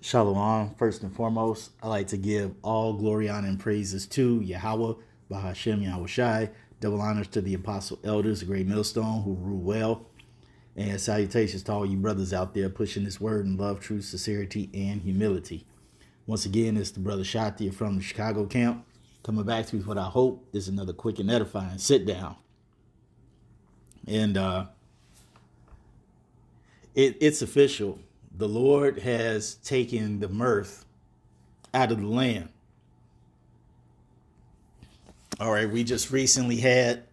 Shalom. First and foremost, I like to give all glory, honor, and praises to Yahweh, Bahashem, Yahweh Shai. Double honors to the apostle elders, the great millstone who rule well. And salutations to all you brothers out there pushing this word in love, truth, sincerity, and humility. Once again, it's the brother Shati from the Chicago camp, coming back to what I hope is another quick and edifying sit down. And it's official. The Lord has taken the mirth out of the land. All right, we just recently had,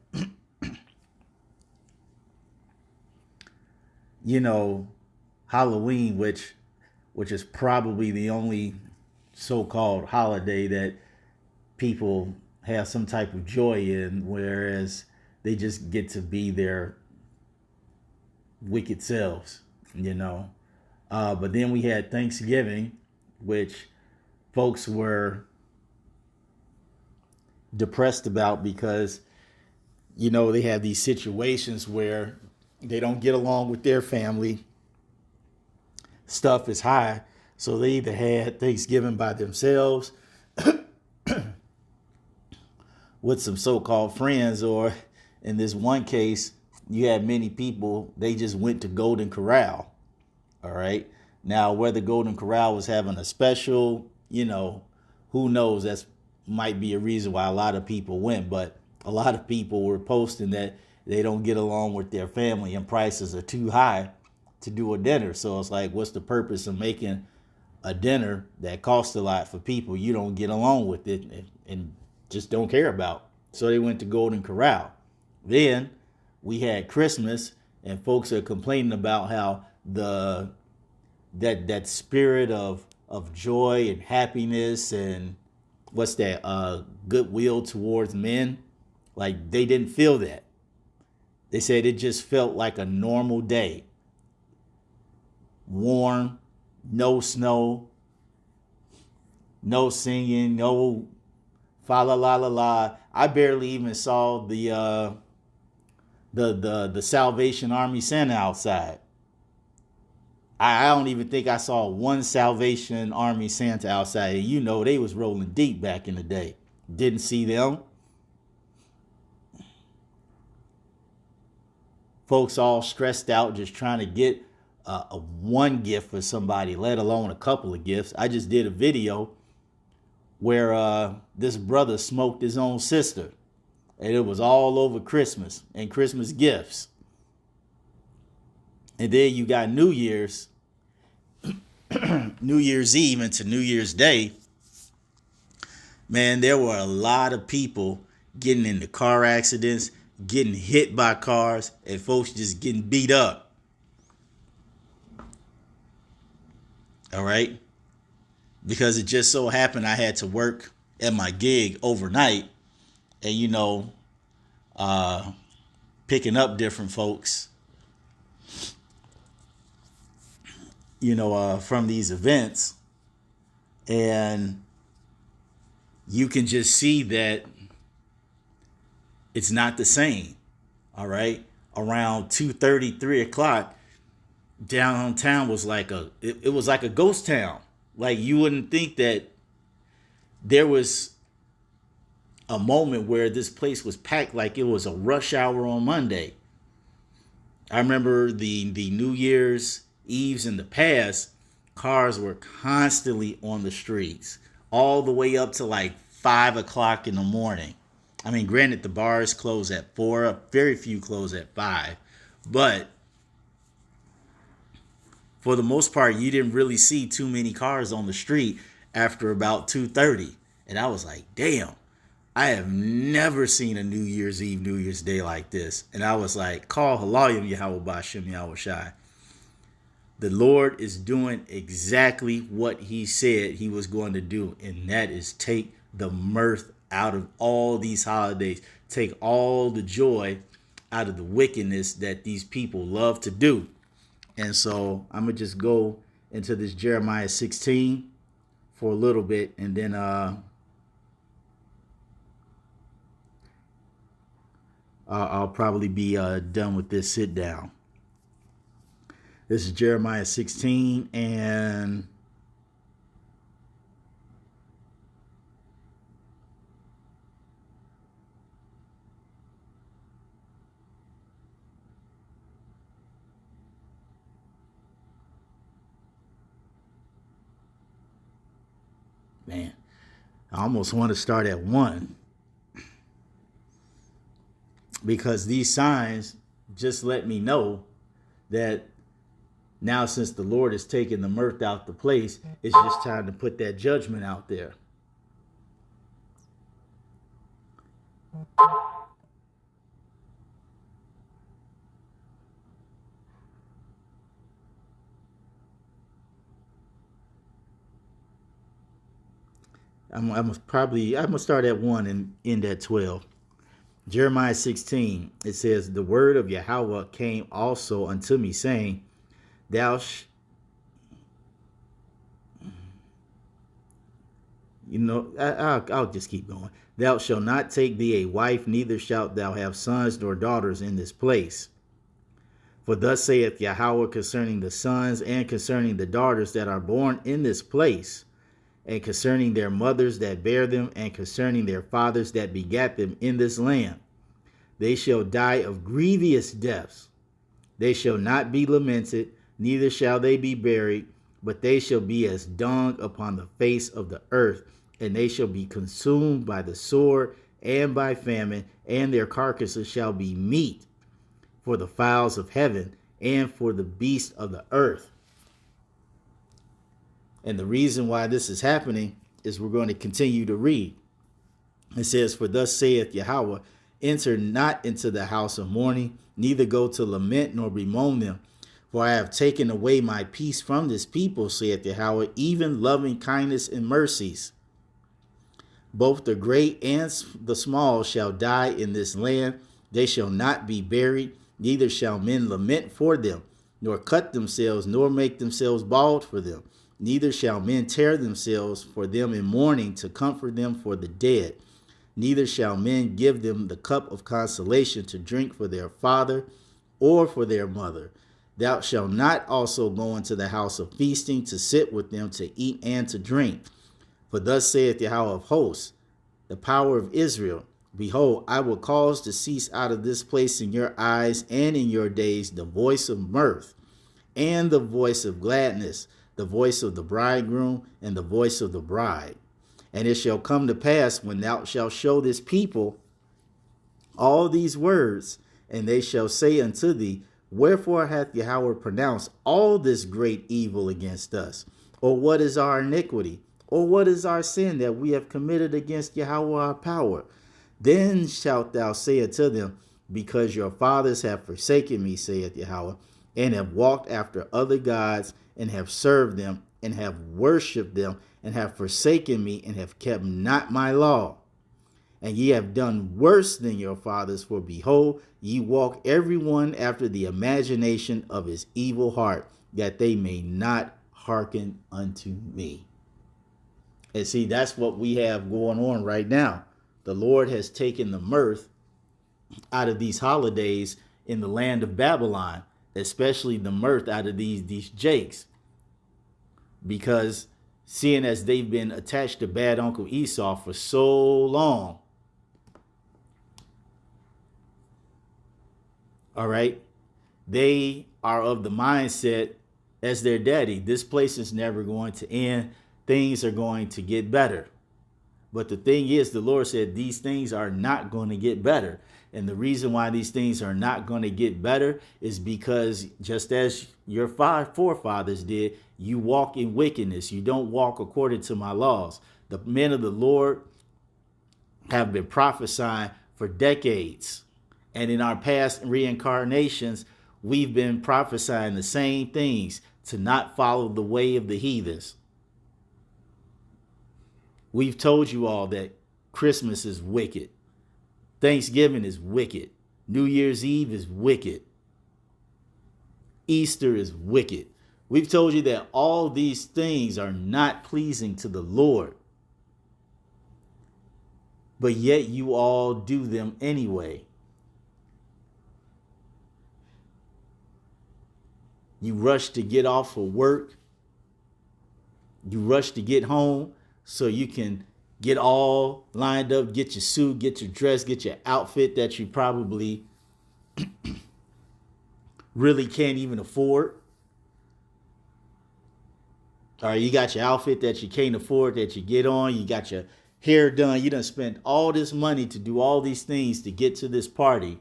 you know, Halloween, which is probably the only so-called holiday that people have some type of joy in, whereas they just get to be their wicked selves, you know. But then we had Thanksgiving, which folks were depressed about because, you know, they have these situations where they don't get along with their family. Stuff is high. So they either had Thanksgiving by themselves with some so-called friends, or in this one case, you had many people, they just went to Golden Corral. All right. Now, whether Golden Corral was having a special, you know, who knows? That's might be a reason why a lot of people went, but a lot of people were posting that they don't get along with their family and prices are too high to do a dinner. So it's like, what's the purpose of making a dinner that costs a lot for people you don't get along with it and just don't care about? So they went to Golden Corral. Then we had Christmas, and folks are complaining about how that spirit of joy and happiness and what's that goodwill towards men, like they didn't feel that. They said it just felt like a normal day, warm, no snow, no singing, no fa la la la la. I barely even saw the Salvation Army Santa outside. I don't even think I saw one Salvation Army Santa outside. You know, they was rolling deep back in the day. Didn't see them. Folks all stressed out just trying to get a one gift for somebody, let alone a couple of gifts. I just did a video where this brother smoked his own sister. And it was all over Christmas and Christmas gifts. And then you got New Year's, New Year's Eve into New Year's Day. Man, there were a lot of people getting into car accidents, getting hit by cars, and folks just getting beat up. All right. Because it just so happened I had to work at my gig overnight and, you know, picking up different folks, you know, from these events. And you can just see that it's not the same. All right. Around 2:30, 3 o'clock, downtown was like it was like a ghost town. Like you wouldn't think that there was a moment where this place was packed like it was a rush hour on Monday. I remember the New Year's Eves in the past, cars were constantly on the streets, all the way up to like 5 o'clock in the morning. I mean, granted, the bars close at 4, very few close at 5, but for the most part, you didn't really see too many cars on the street after about 2:30. And I was like, damn, I have never seen a New Year's Eve, New Year's Day like this. And I was like, call Halayim Yahweh Bashem Yahweh Shai. The Lord is doing exactly what he said he was going to do. And that is take the mirth out of all these holidays. Take all the joy out of the wickedness that these people love to do. And so I'm going to just go into this Jeremiah 16 for a little bit. And then I'll probably be done with this sit down. This is Jeremiah 16, and Man, I almost want to start at 1, because these signs just let me know that now, since the Lord has taken the mirth out the place, it's just time to put that judgment out there. I'm gonna start at 1 and end at 12. Jeremiah 16, it says, the word of Yahweh came also unto me, saying, Thou I'll just keep going. Thou shalt not take thee a wife, neither shalt thou have sons nor daughters in this place. For thus saith Yahweh concerning the sons and concerning the daughters that are born in this place, and concerning their mothers that bear them, and concerning their fathers that begat them in this land. They shall die of grievous deaths. They shall not be lamented, neither shall they be buried, but they shall be as dung upon the face of the earth, and they shall be consumed by the sword and by famine, and their carcasses shall be meat for the fowls of heaven and for the beasts of the earth. And the reason why this is happening is we're going to continue to read. It says, for thus saith Yahweh, enter not into the house of mourning, neither go to lament nor bemoan them. For I have taken away my peace from this people, saith Yahweh, even loving kindness and mercies. Both the great and the small shall die in this land. They shall not be buried, neither shall men lament for them, nor cut themselves, nor make themselves bald for them. Neither shall men tear themselves for them in mourning to comfort them for the dead. Neither shall men give them the cup of consolation to drink for their father or for their mother. Thou shalt not also go into the house of feasting to sit with them to eat and to drink. For thus saith Yahweh of hosts, the power of Israel, behold, I will cause to cease out of this place in your eyes and in your days the voice of mirth and the voice of gladness, the voice of the bridegroom and the voice of the bride. And it shall come to pass, when thou shalt show this people all these words, and they shall say unto thee, wherefore hath Yahweh pronounced all this great evil against us? Or what is our iniquity? Or what is our sin that we have committed against Yahweh our power? Then shalt thou say unto them, because your fathers have forsaken me, saith Yahweh, and have walked after other gods, and have served them, and have worshipped them, and have forsaken me, and have kept not my law. And ye have done worse than your fathers, for behold, ye walk every one after the imagination of his evil heart, that they may not hearken unto me. And see, that's what we have going on right now. The Lord has taken the mirth out of these holidays in the land of Babylon, especially the mirth out of these jakes. Because seeing as they've been attached to bad Uncle Esau for so long, all right, they are of the mindset as their daddy, this place is never going to end. Things are going to get better. But the thing is, the Lord said these things are not going to get better. And the reason why these things are not going to get better is because just as your forefathers did, you walk in wickedness. You don't walk according to my laws. The men of the Lord have been prophesying for decades. And in our past reincarnations, we've been prophesying the same things, to not follow the way of the heathens. We've told you all that Christmas is wicked. Thanksgiving is wicked. New Year's Eve is wicked. Easter is wicked. We've told you that all these things are not pleasing to the Lord. But yet you all do them anyway. You rush to get off of work. You rush to get home so you can get all lined up, get your suit, get your dress, get your outfit that you probably really can't even afford. Or you got your outfit that you can't afford that you get on. You got your hair done. You done spent all this money to do all these things to get to this party.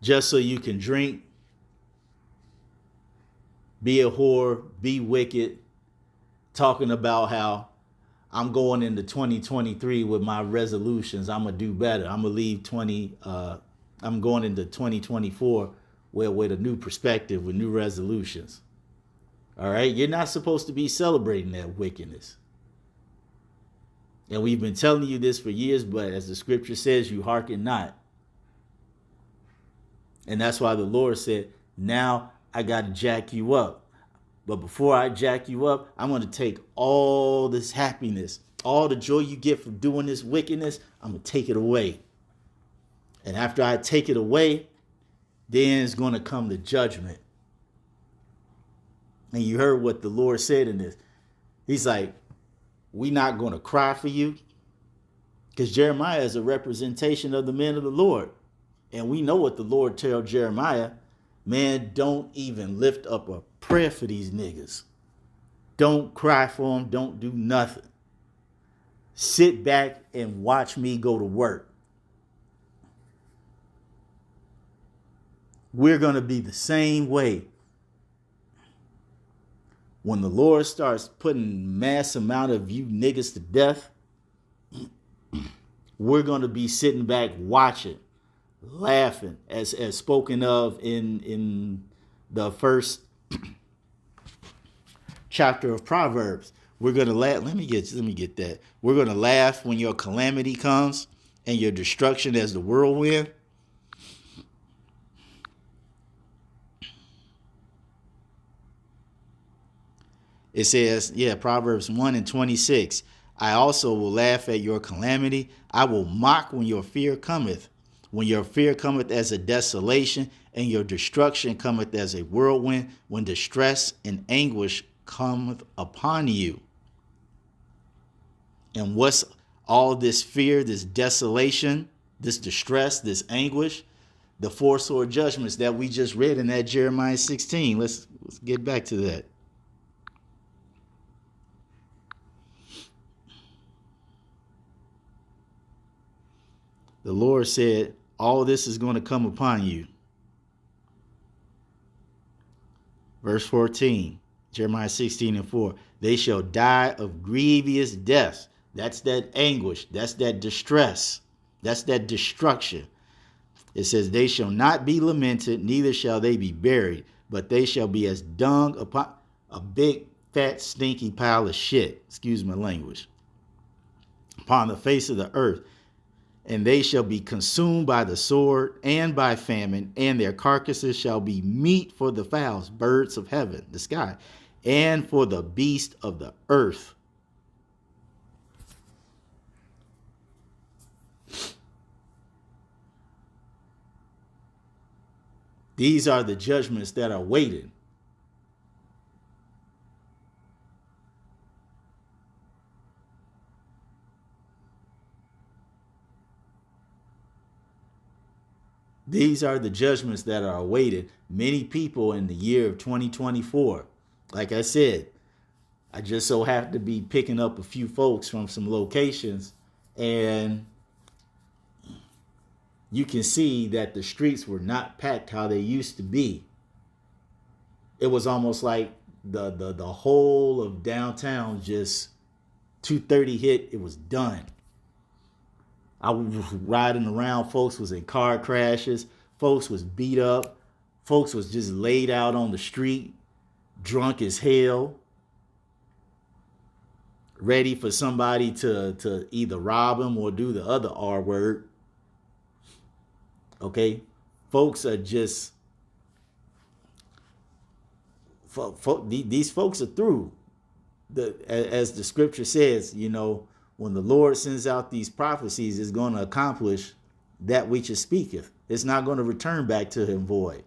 Just so you can drink, be a whore, be wicked, talking about how I'm going into 2023 with my resolutions. I'm gonna do better. I'm gonna leave I'm going into 2024 with a new perspective, with new resolutions. All right, you're not supposed to be celebrating that wickedness. And we've been telling you this for years, but as the scripture says, you hearken not. And that's why the Lord said, now I got to jack you up. But before I jack you up, I'm going to take all this happiness, all the joy you get from doing this wickedness, I'm going to take it away. And after I take it away, then it's going to come the judgment. And you heard what the Lord said in this. He's like, we're not going to cry for you. Because Jeremiah is a representation of the men of the Lord. And we know what the Lord told Jeremiah. Man, don't even lift up a prayer for these niggas. Don't cry for them. Don't do nothing. Sit back and watch me go to work. We're going to be the same way. When the Lord starts putting mass amount of you niggas to death, we're going to be sitting back watching, laughing, as spoken of in the first chapter of Proverbs. We're going to laugh. Let me get that. We're going to laugh when your calamity comes and your destruction as the whirlwind. It says, Proverbs 1:26. I also will laugh at your calamity. I will mock when your fear cometh. When your fear cometh as a desolation, and your destruction cometh as a whirlwind, when distress and anguish cometh upon you. And what's all this fear, this desolation, this distress, this anguish? The four sword judgments that we just read in that Jeremiah 16. Let's get back to that. The Lord said, all this is going to come upon you. Verse 14, Jeremiah 16:4. They shall die of grievous death. That's that anguish. That's that distress. That's that destruction. It says, they shall not be lamented, neither shall they be buried, but they shall be as dung upon a big, fat, stinky pile of shit. Excuse my language. Upon the face of the earth. And they shall be consumed by the sword and by famine, and their carcasses shall be meat for the fowls, birds of heaven, the sky, and for the beast of the earth. These are the judgments that are waiting. These are the judgments that are awaited many people in the year of 2024. Like I said, I just so happen to be picking up a few folks from some locations, and you can see that the streets were not packed how they used to be. It was almost like the whole of downtown, just 2:30 hit, it was done. I was riding around, folks was in car crashes, folks was beat up, folks was just laid out on the street, drunk as hell, ready for somebody to either rob them or do the other R word. Okay? Folks are just, these folks are through. As the scripture says, when the Lord sends out these prophecies, it's going to accomplish that which it speaketh. It's not going to return back to him void.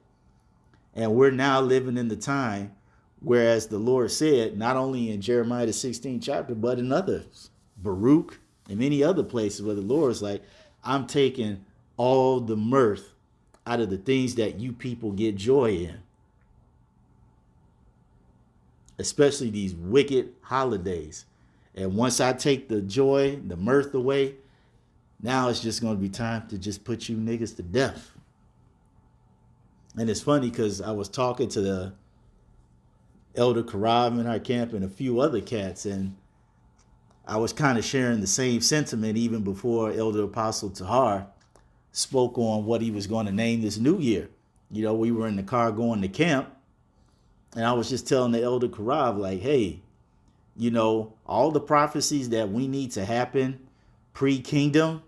And we're now living in the time, whereas the Lord said, not only in Jeremiah the 16th chapter, but in others, Baruch and many other places where the Lord is like, I'm taking all the mirth out of the things that you people get joy in, especially these wicked holidays. And once I take the joy, the mirth away, now it's just going to be time to just put you niggas to death. And it's funny because I was talking to the Elder Karab in our camp and a few other cats, and I was kind of sharing the same sentiment even before Elder Apostle Tahar spoke on what he was going to name this new year. You know, we were in the car going to camp, and I was just telling the Elder Karab, like, hey, you know, all the prophecies that we need to happen pre-kingdom,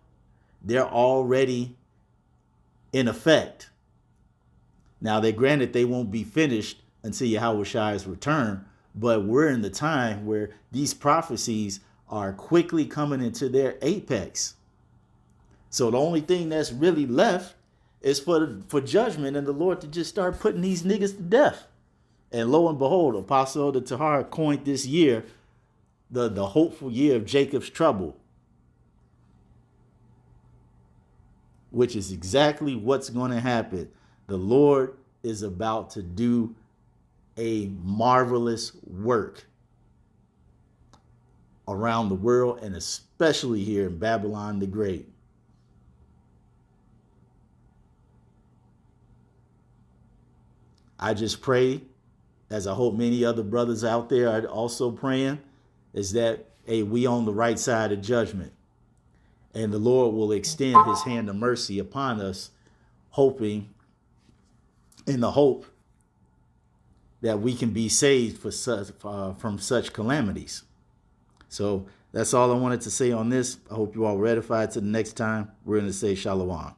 they're already in effect. Now, they're granted they won't be finished until Yahweh's return, but we're in the time where these prophecies are quickly coming into their apex. So the only thing that's really left is for judgment and the Lord to just start putting these niggas to death. And lo and behold, Apostle Elder Tahar coined this year the hopeful year of Jacob's trouble, which is exactly what's going to happen. The Lord is about to do a marvelous work around the world, and especially here in Babylon the Great. I just pray, as I hope many other brothers out there are also praying, is that, hey, we on the right side of judgment. And the Lord will extend his hand of mercy upon us, hoping, in the hope that we can be saved from such calamities. So that's all I wanted to say on this. I hope you all ratified. To the next time, we're going to say Shalom.